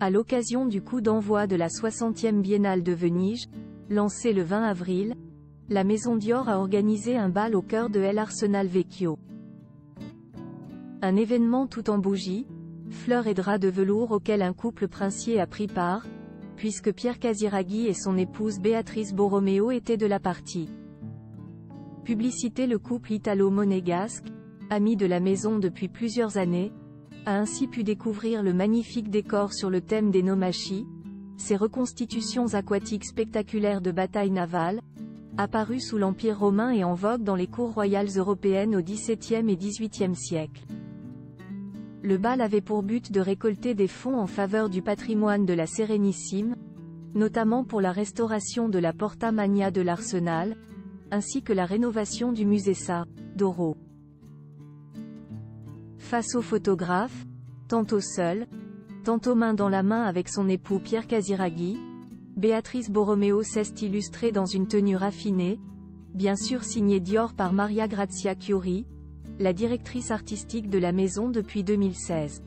À l'occasion du coup d'envoi de la 60e Biennale de Venise, lancée le 20 avril, la maison Dior a organisé un bal au cœur de l'Arsenal Vecchio. Un événement tout en bougies, fleurs et draps de velours auquel un couple princier a pris part, puisque Pierre Casiraghi et son épouse Béatrice Borromeo étaient de la partie. Publicité. Le couple italo-monégasque, ami de la maison depuis plusieurs années, a ainsi pu découvrir le magnifique décor sur le thème des Nomachi, ces reconstitutions aquatiques spectaculaires de batailles navales, apparues sous l'Empire romain et en vogue dans les cours royales européennes au XVIIe et XVIIIe siècle. Le bal avait pour but de récolter des fonds en faveur du patrimoine de la Sérénissime, notamment pour la restauration de la Porta Magna de l'Arsenal, ainsi que la rénovation du musée Sa d'Oro. Face aux photographes, tantôt seule, tantôt main dans la main avec son époux Pierre Casiraghi, Béatrice Borromeo s'est illustrée dans une tenue raffinée, bien sûr signée Dior par Maria Grazia Chiuri, la directrice artistique de la maison depuis 2016.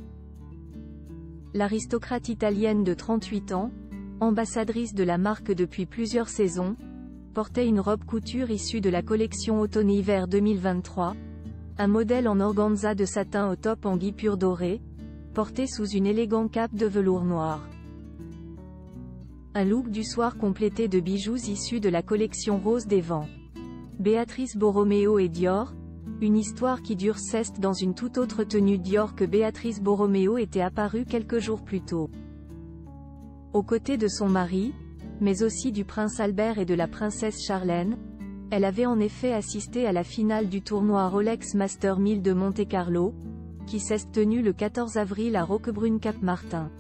L'aristocrate italienne de 38 ans, ambassadrice de la marque depuis plusieurs saisons, portait une robe couture issue de la collection automne-hiver 2023, un modèle en organza de satin au top en guipure dorée, porté sous une élégante cape de velours noir. Un look du soir complété de bijoux issus de la collection rose des vents. Béatrice Borromeo et Dior, une histoire qui dure ceste dans une toute autre tenue Dior que Béatrice Borromeo était apparue quelques jours plus tôt. Aux côtés de son mari, mais aussi du prince Albert et de la princesse Charlène, elle avait en effet assisté à la finale du tournoi Rolex Master 1000 de Monte-Carlo, qui s'est tenu le 14 avril à Roquebrune-Cap-Martin.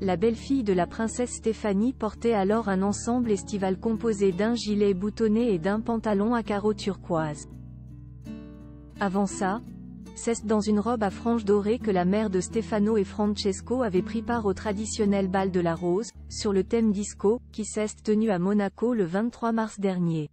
La belle-fille de la princesse Stéphanie portait alors un ensemble estival composé d'un gilet boutonné et d'un pantalon à carreaux turquoise. Avant ça, c'est dans une robe à franges dorées que la mère de Stefano et Francesco avait pris part au traditionnel bal de la rose, sur le thème disco, qui s'est tenu à Monaco le 23 mars dernier.